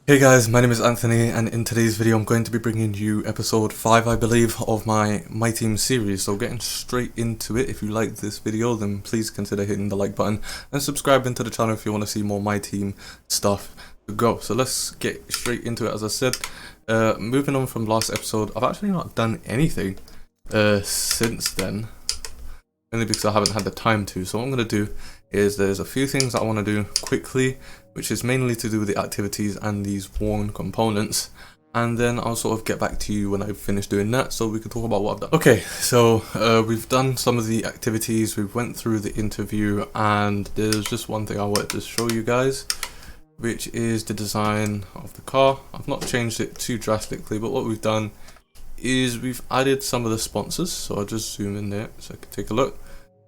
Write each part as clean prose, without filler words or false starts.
Hey guys, my name is Anthony, and in today's video I'm going to be bringing you episode 5, I believe, of my Team series. So getting straight into it, if you like this video then please consider hitting the like button and subscribing to the channel if you want to see more My Team stuff to go. So let's get straight into it. As I said, moving on from last episode, I've actually not done anything since then, only because I haven't had the time to. So what I'm going to do is there's a few things that I want to do quickly, which is mainly to do with the activities and these worn components, and then I'll sort of get back to you when I've finished doing that so we can talk about what I've done. Okay, so we've done some of the activities, we've went through the interview, and there's just one thing I wanted to show you guys, which is the design of the car. I've not changed it too drastically, but what we've done is we've added some of the sponsors, so I'll just zoom in there so I can take a look.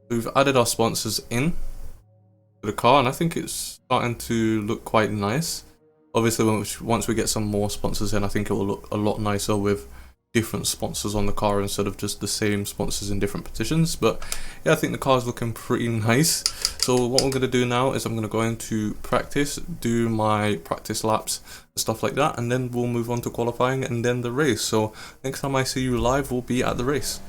We've added our sponsors in the car, and I think it's starting to look quite nice. Obviously once we get some more sponsors in, I think it will look a lot nicer with different sponsors on the car instead of just the same sponsors in different positions. But yeah, I think the car is looking pretty nice. So what I'm going to do now is I'm going to go into practice, do my practice laps and stuff like that, and then we'll move on to qualifying and then the race. So next time I see you live, we'll be at the race.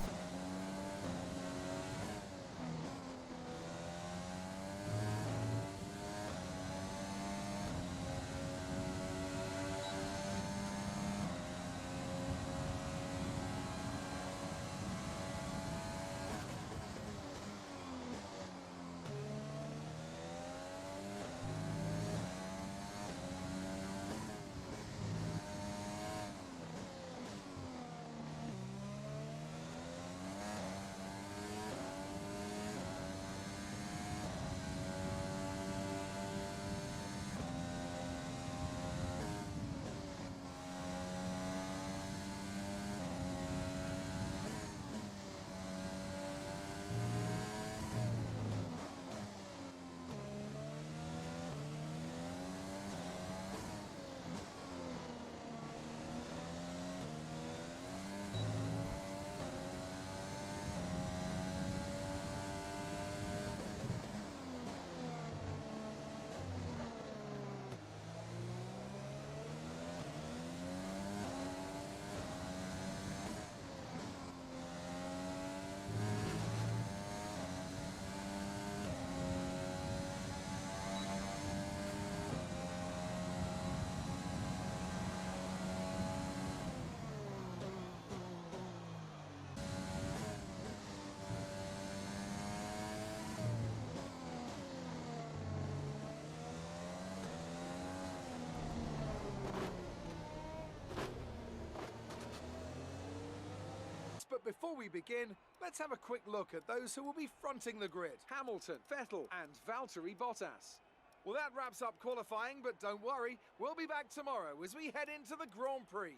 But before we begin, let's have a quick look at those who will be fronting the grid. Hamilton, Vettel and Valtteri Bottas. Well, that wraps up qualifying, but don't worry, we'll be back tomorrow as we head into the Grand Prix.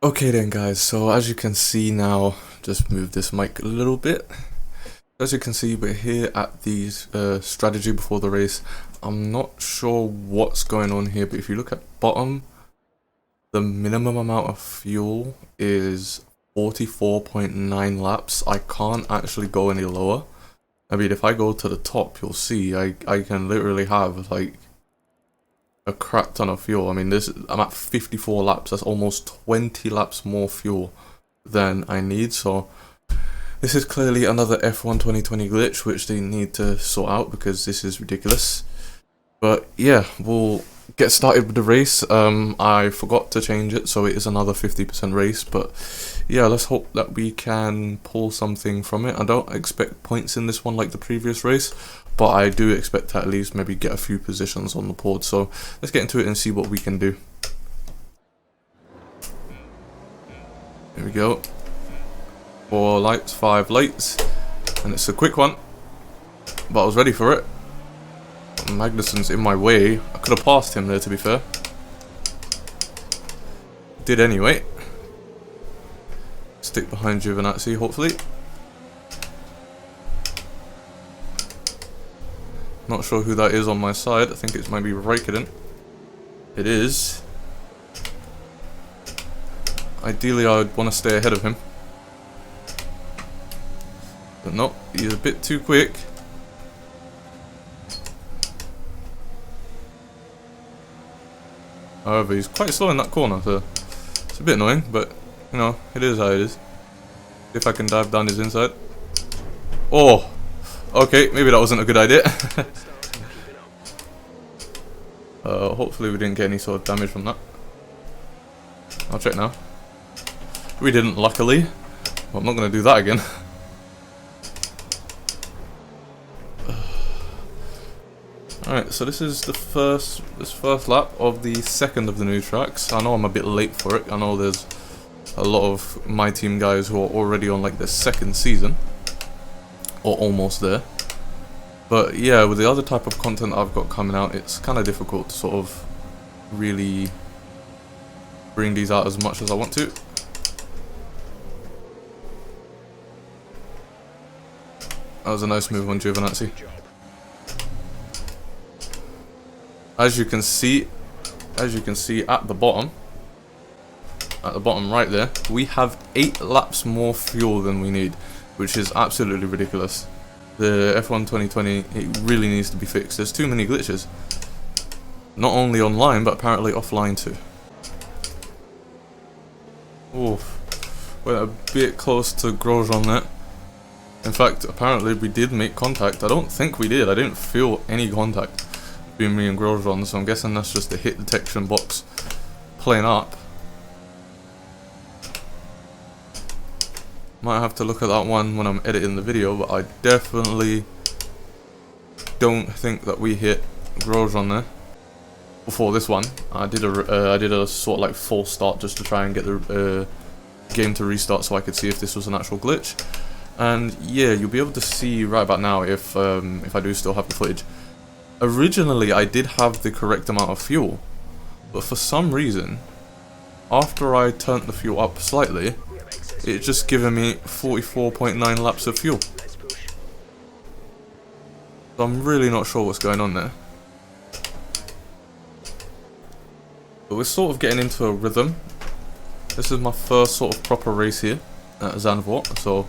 Okay then guys, so as you can see now, just move this mic a little bit. As you can see, we're here at the strategy before the race. I'm not sure what's going on here, but if you look at bottom, the minimum amount of fuel is 44.9 laps. I can't actually go any lower. I mean, if I go to the top, you'll see I can literally have like a crap ton of fuel. I mean, I'm at 54 laps. That's almost 20 laps more fuel than I need. So this is clearly another F1 2020 glitch, which they need to sort out because this is ridiculous. But yeah, we'll get started with the race. I forgot to change it, so it is another 50% race. But yeah, let's hope that we can pull something from it. I don't expect points in this one like the previous race, but I do expect to at least maybe get a few positions on the board. So let's get into it and see what we can do. Here we go. 4 lights, 5 lights, and it's a quick one, but I was ready for it. Magnussen's in my way. I could have passed him there, to be fair. Did anyway. Stick behind Giovinazzi, hopefully. Not sure who that is on my side. I think it's maybe Raikkonen. It is. Ideally, I would want to stay ahead of him. But no, he's a bit too quick. However, he's quite slow in that corner, so it's a bit annoying, but you know, it is how it is. If I can dive down his inside. Oh! Okay, maybe that wasn't a good idea. Hopefully we didn't get any sort of damage from that. I'll check now. We didn't, luckily. Well, I'm not going to do that again. Alright, so this is the first lap of the second of the new tracks. I know I'm a bit late for it. I know there's a lot of my team guys who are already on like their second season. Or almost there. But yeah, with the other type of content I've got coming out, it's kind of difficult to sort of really bring these out as much as I want to. That was a nice move on Giovinazzi. As you can see at the bottom right there, we have 8 laps more fuel than we need, which is absolutely ridiculous. The F1 2020, it really needs to be fixed. There's too many glitches. Not only online, but apparently offline too. Oof. Went a bit close to Grosjean there. In fact, apparently we did make contact. I don't think we did. I didn't feel any contact between me and Grosjean, so I'm guessing that's just the hit detection box playing up. Might have to look at that one when I'm editing the video, but I definitely don't think that we hit Grosjean there before this one. I did a sort of like false start just to try and get the game to restart so I could see if this was an actual glitch. And yeah, you'll be able to see right about now if I do still have the footage. Originally, I did have the correct amount of fuel, but for some reason, after I turned the fuel up slightly, it's just given me 44.9 laps of fuel. So I'm really not sure what's going on there. But we're sort of getting into a rhythm. This is my first sort of proper race here at Zandvoort, so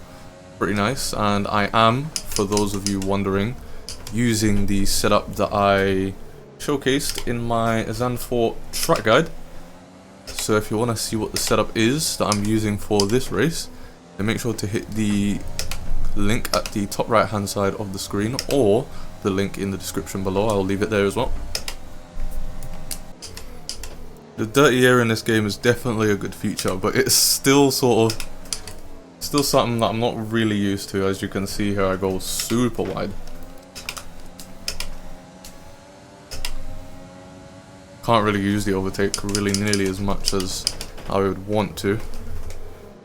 pretty nice. And I am, for those of you wondering, using the setup that I showcased in my Zandvoort track guide. So if you want to see what the setup is that I'm using for this race, then make sure to hit the link at the top right hand side of the screen, or the link in the description below. I'll leave it there as well. The dirty air in this game is definitely a good feature, but it's still sort of something that I'm not really used to. As you can see here, I go super wide. Can't really use the overtake really nearly as much as I would want to,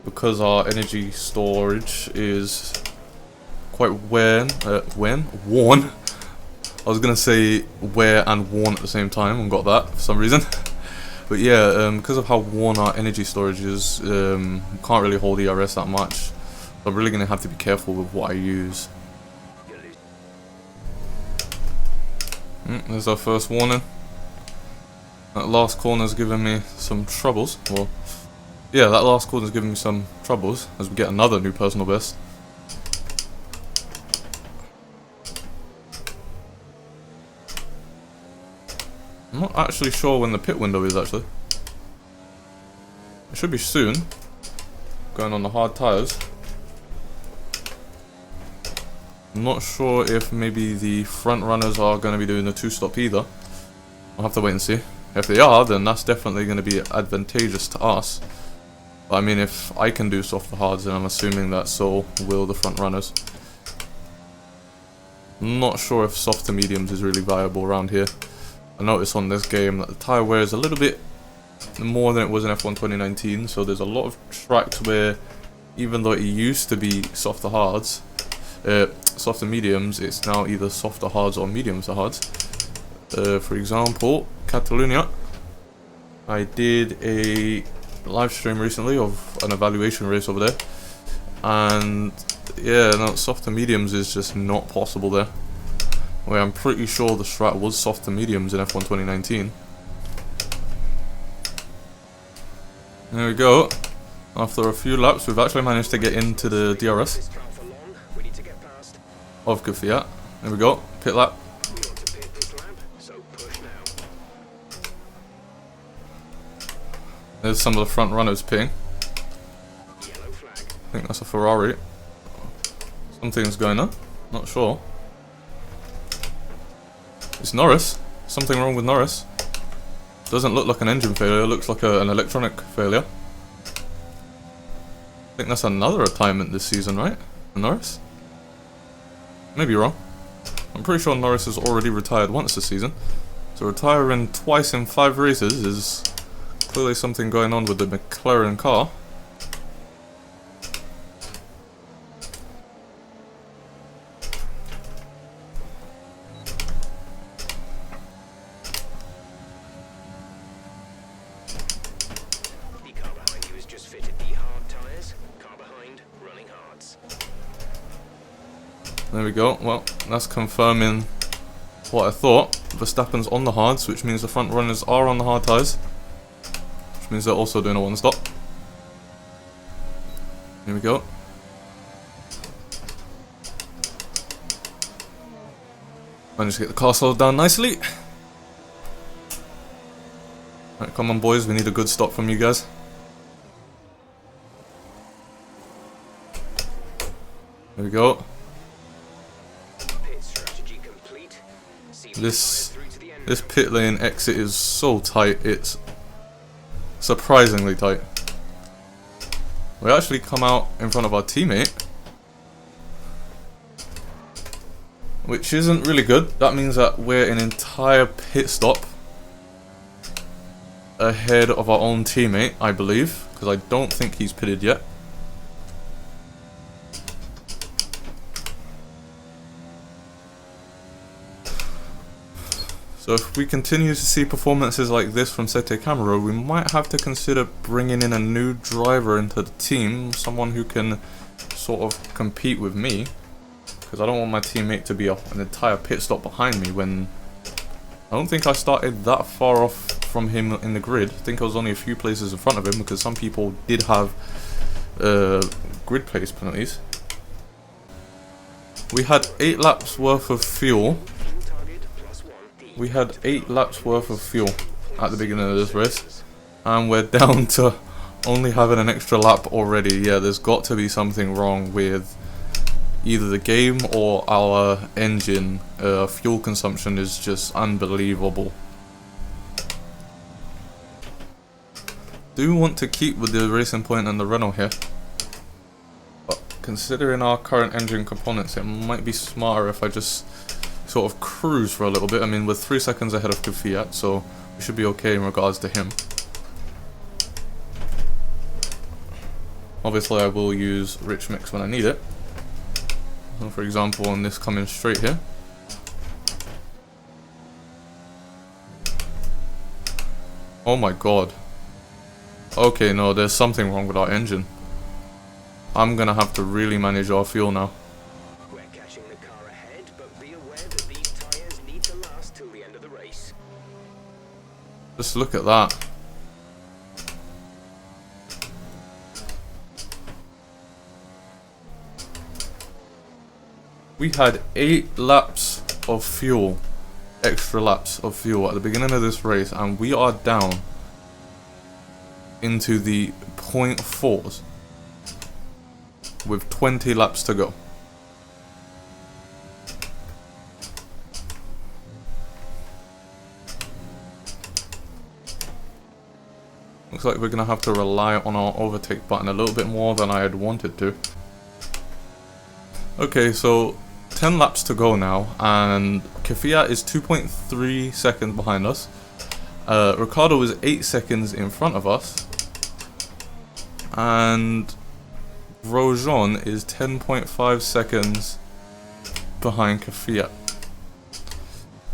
because our energy storage is quite worn. I was gonna say wear and worn at the same time and got that for some reason. But yeah, because of how worn our energy storage is, can't really hold ERS that much. So I'm really gonna have to be careful with what I use. There's our first warning. That last corner's giving me some troubles. Well, yeah, that last corner's giving me some troubles as we get another new personal best. I'm not actually sure when the pit window is actually. It should be soon. Going on the hard tyres. I'm not sure if maybe the front runners are going to be doing the 2-stop either. I'll have to wait and see. If they are, then that's definitely going to be advantageous to us. But I mean, if I can do softer hards, then I'm assuming that so will the front runners. I'm not sure if softer mediums is really viable around here. I noticed on this game that the tyre wear is a little bit more than it was in F1 2019, so there's a lot of tracks where, even though it used to be softer hards, softer mediums, it's now either softer hards or mediums to hards. For example, Catalonia. I did a live stream recently of an evaluation race over there, and yeah, no, softer mediums is just not possible there. Where I'm pretty sure the strat was softer mediums in F1 2019. There we go. After a few laps, we've actually managed to get into the DRS. of Kvyat. There we go, pit lap. We want to pit this lap, so push now. There's some of the front runners pitting. Yellow flag. I think that's a Ferrari. Something's going on, not sure. It's Norris. Something wrong with Norris. Doesn't look like an engine failure, it looks like an electronic failure. I think that's another retirement this season, right? Norris? Maybe wrong. I'm pretty sure Norris has already retired once this season. So retiring twice in 5 races is clearly something going on with the McLaren car. The car behind you has just fitted the hard tyres. Car behind, running hards. There we go. Well, that's confirming what I thought. Verstappen's on the hards, which means the front runners are on the hard tyres. Which means they're also doing a one stop. Here we go. Managed to get the car slowed down nicely. Right, come on boys, we need a good stop from you guys. There we go. Pit strategy complete. This pit lane exit is so tight, it's surprisingly tight. We actually come out in front of our teammate, which isn't really good. That means that we're an entire pit stop ahead of our own teammate, I believe, because I don't think he's pitted yet. So if we continue to see performances like this from Sete Camero, we might have to consider bringing in a new driver into the team, someone who can sort of compete with me, because I don't want my teammate to be an entire pit stop behind me when I don't think I started that far off from him in the grid. I think I was only a few places in front of him because some people did have grid pace penalties. We had 8 laps worth of fuel. We had 8 laps worth of fuel at the beginning of this race, and we're down to only having an extra lap already. Yeah, there's got to be something wrong with either the game or our engine. Fuel consumption is just unbelievable. Do want to keep with the Racing Point and the Renault here, but considering our current engine components, it might be smarter if I just sort of cruise for a little bit. I mean, we're 3 seconds ahead of Kvyat, so we should be okay in regards to him. Obviously I will use rich mix when I need it. So for example, on this coming straight here. Oh my god. Okay, no, there's something wrong with our engine. I'm gonna have to really manage our fuel now. We're catching the car ahead, but be aware that these tyres need to last till the end of the race. Just look at that. We had 8 laps of fuel, extra laps of fuel at the beginning of this race, and we are down into the 0.4s with 20 laps to go. Looks like we're going to have to rely on our overtake button a little bit more than I had wanted to. Okay, so 10 laps to go now, and Kvyat is 2.3 seconds behind us. Ricciardo is 8 seconds in front of us, and Grosjean is 10.5 seconds behind Kvyat.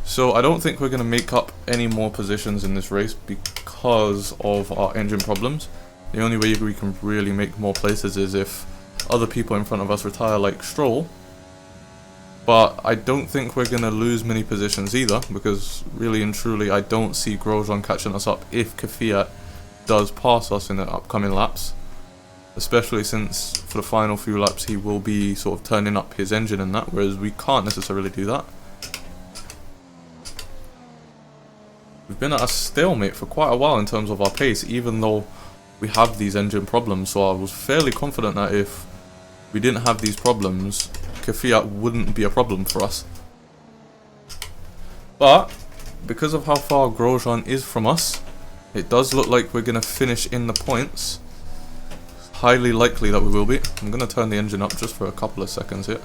So I don't think we're going to make up any more positions in this race because of our engine problems. The only way we can really make more places is if other people in front of us retire like Stroll. But I don't think we're going to lose many positions either, because really and truly I don't see Grosjean catching us up if Kvyat does pass us in the upcoming laps. especially since for the final few laps he will be sort of turning up his engine and that, whereas we can't necessarily do that. We've been at a stalemate for quite a while in terms of our pace, even though we have these engine problems, so I was fairly confident that if we didn't have these problems, Kvyat wouldn't be a problem for us. But because of how far Grosjean is from us, it does look like we're going to finish in the points. It's highly likely that we will be. I'm going to turn the engine up just for a couple of seconds here.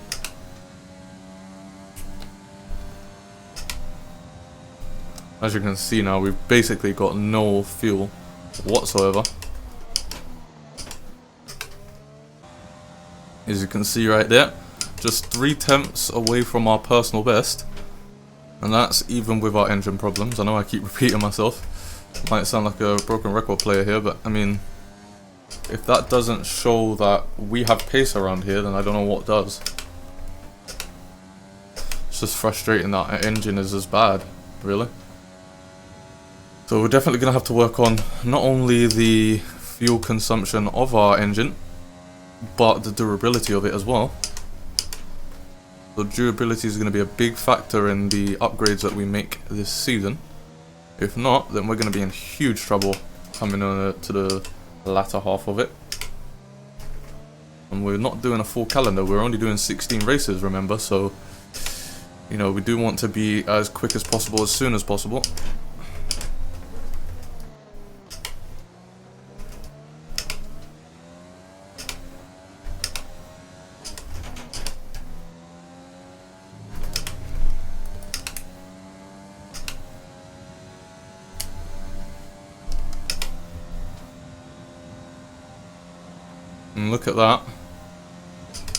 As you can see now, we've basically got no fuel whatsoever. As you can see right there, just 3/10 away from our personal best. And that's even with our engine problems. I know I keep repeating myself. Might sound like a broken record player here, but I mean, if that doesn't show that we have pace around here, then I don't know what does. It's just frustrating that our engine is as bad, really. So we're definitely going to have to work on not only the fuel consumption of our engine, but the durability of it as well. So durability is going to be a big factor in the upgrades that we make this season. If not, then we're going to be in huge trouble coming on to the latter half of it. And we're not doing a full calendar, we're only doing 16 races, remember, so you know, we do want to be as quick as possible, as soon as possible. And look at that.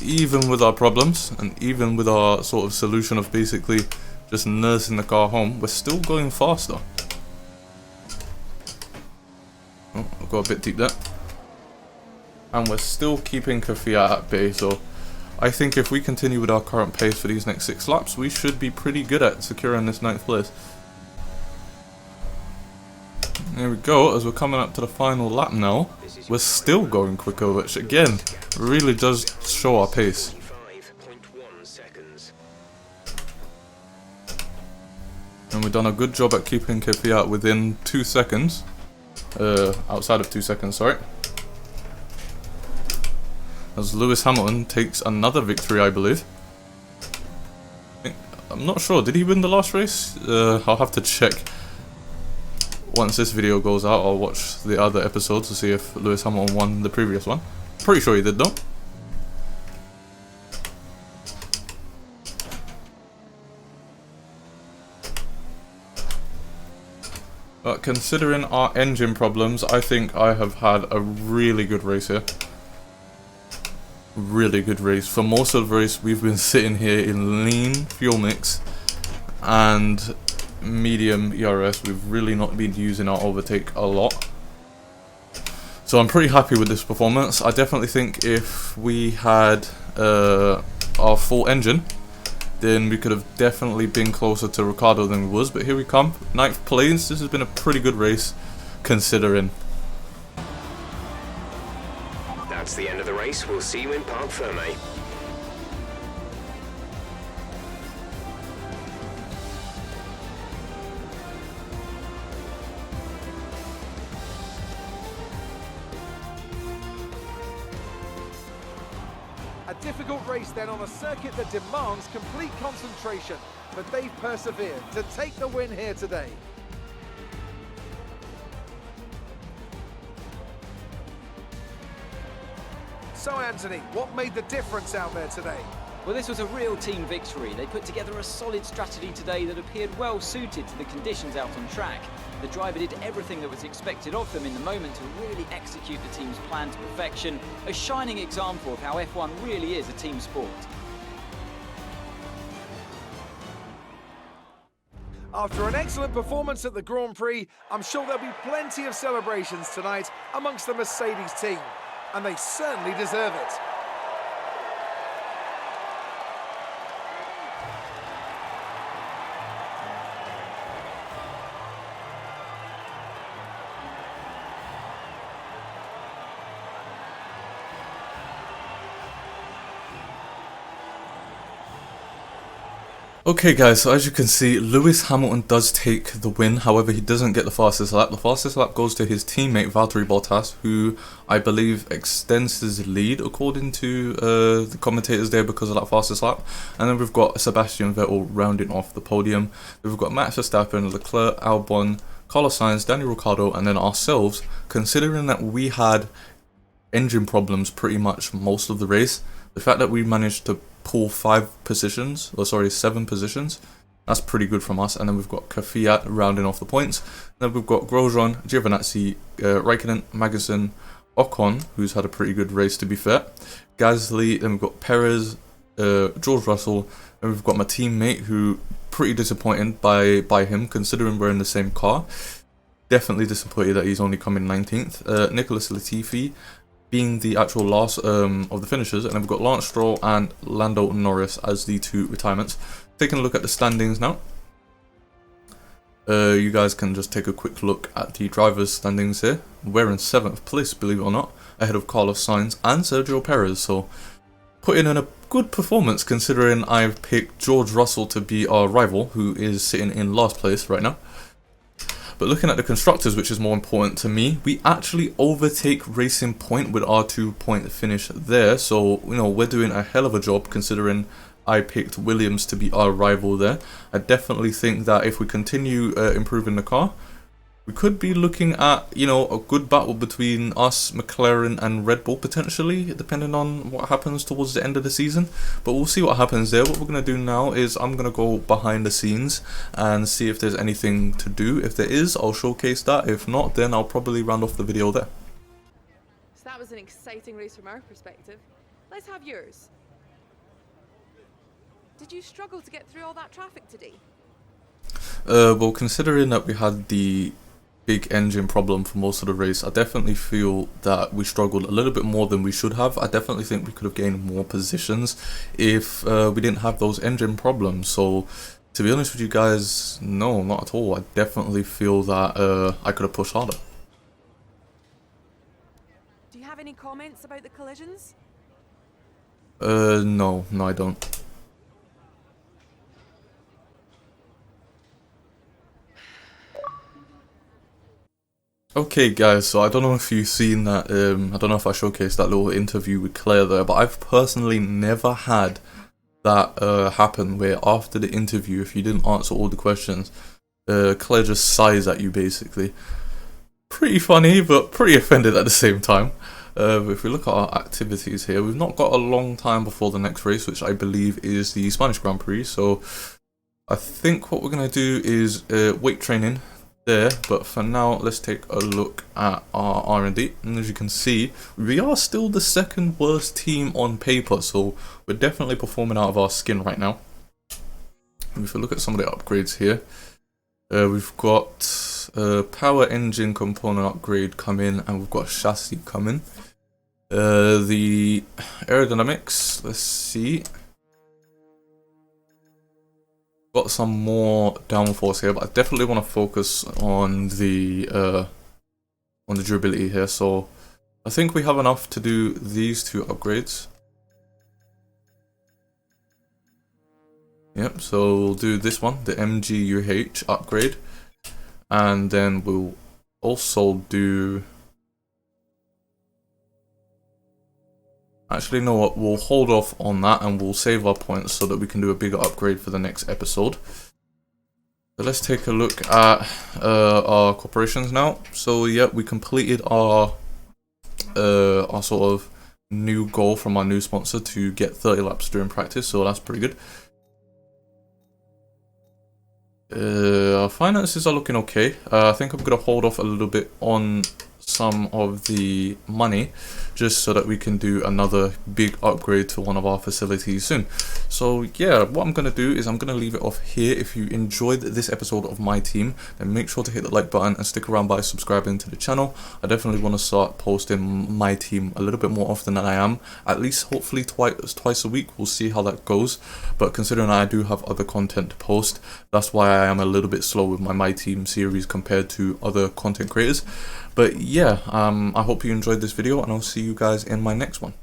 Even with our problems, and even with our sort of solution of basically just nursing the car home, we're still going faster. Oh, I've got a bit deep there. And we're still keeping Kvyat at bay, so I think if we continue with our current pace for these next 6 laps, we should be pretty good at securing this 9th place. There we go, as we're coming up to the final lap now, we're still going quicker, which again, really does show our pace. And we've done a good job at keeping Kvyat within 2 seconds. Outside of 2 seconds, sorry. As Lewis Hamilton takes another victory, I believe. I'm not sure, did he win the last race? I'll have to check. Once this video goes out, I'll watch the other episodes to see if Lewis Hamilton won the previous one. Pretty sure he did though. But considering our engine problems, I think I have had a really good race here. Really good race. For most of the race, we've been sitting here in lean fuel mix and medium ERS. We've really not been using our overtake a lot, so I'm pretty happy with this performance. I definitely think if we had our full engine, then we could have definitely been closer to Ricciardo than we was, but here we come, 9th place. This has been a pretty good race considering. That's the end of the race. We'll see you in Parc Fermé. A difficult race then on a circuit that demands complete concentration, but they've persevered to take the win here today. So Anthony, what made the difference out there today? Well, this was a real team victory. They put together a solid strategy today that appeared well suited to the conditions out on track. The driver did everything that was expected of them in the moment to really execute the team's plan to perfection, a shining example of how F1 really is a team sport. After an excellent performance at the Grand Prix, I'm sure there'll be plenty of celebrations tonight amongst the Mercedes team, and they certainly deserve it. Okay guys, so as you can see, Lewis Hamilton does take the win. However, he doesn't get the fastest lap. The fastest lap goes to his teammate Valtteri Bottas, who I believe extends his lead according to the commentators there because of that fastest lap. And then we've got Sebastian Vettel rounding off the podium. We've got Max Verstappen, Leclerc, Albon, Carlos Sainz, Daniel Ricciardo, and then ourselves. Considering that we had engine problems pretty much most of the race, the fact that we managed to pull 7 positions, that's pretty good from us. And then we've got Kvyat rounding off the points. Then we've got Grosjean, Giovinazzi, Raikkonen, Magnussen, Ocon, who's had a pretty good race to be fair, Gasly, then we've got Perez, George Russell, and we've got my teammate who pretty disappointed by him considering we're in the same car. Definitely disappointed that he's only coming 19th. Nicholas Latifi being the actual last of the finishers, and then we've got Lance Stroll and Lando Norris as the 2 retirements. Taking a look at the standings now. You guys can just take a quick look at the drivers' standings here. We're in 7th place, believe it or not, ahead of Carlos Sainz and Sergio Perez, so putting in a good performance considering I've picked George Russell to be our rival, who is sitting in last place right now. But looking at the constructors, which is more important to me, we actually overtake Racing Point with our 2-point finish there. So, you know, we're doing a hell of a job considering I picked Williams to be our rival there. I definitely think that if we continue improving the car, we could be looking at, you know, a good battle between us, McLaren and Red Bull potentially, depending on what happens towards the end of the season. But we'll see what happens there. What we're going to do now is I'm going to go behind the scenes and see if there's anything to do. If there is, I'll showcase that. If not, then I'll probably round off the video there. So that was an exciting race from our perspective. Let's have yours. Did you struggle to get through all that traffic today? Well, considering that we had the big engine problem for most of the race, I definitely feel that we struggled a little bit more than we should have. I definitely think we could have gained more positions if we didn't have those engine problems. So to be honest with you guys, no, not at all. I definitely feel that I could have pushed harder. Do you have any comments about the collisions? No, I don't. Okay guys, so I don't know if you've seen that, I don't know if I showcased that little interview with Claire there, but I've personally never had that happen where after the interview, if you didn't answer all the questions, Claire just sighs at you basically. Pretty funny, but pretty offended at the same time. If we look at our activities here, we've not got a long time before the next race, which I believe is the Spanish Grand Prix, so I think what we're going to do is weight training there, but for now let's take a look at our R&D, and as you can see, we are still the 2nd worst team on paper, so we're definitely performing out of our skin right now. And if we look at some of the upgrades here, we've got power engine component upgrade coming, and we've got chassis coming. The aerodynamics, let's see, got some more downforce here, but I definitely want to focus on the durability here. So I think we have enough to do these 2 upgrades. Yep, so we'll do this one, the MGUH upgrade, and then we'll also do, actually, you know what, we'll hold off on that and we'll save our points so that we can do a bigger upgrade for the next episode. So let's take a look at our corporations now. So yeah, we completed our sort of new goal from our new sponsor to get 30 laps during practice, so that's pretty good. Our finances are looking okay. I think I'm going to hold off a little bit on some of the money just so that we can do another big upgrade to one of our facilities soon. So yeah, what I'm going to do is I'm going to leave it off here. If you enjoyed this episode of my team, then make sure to hit the like button and stick around by subscribing to the channel. I definitely want to start posting my team a little bit more often than I am, at least hopefully twice a week. We'll see how that goes, but considering I do have other content to post, that's why I am a little bit slow with my team series compared to other content creators. But yeah, I hope you enjoyed this video, and I'll see you guys in my next one.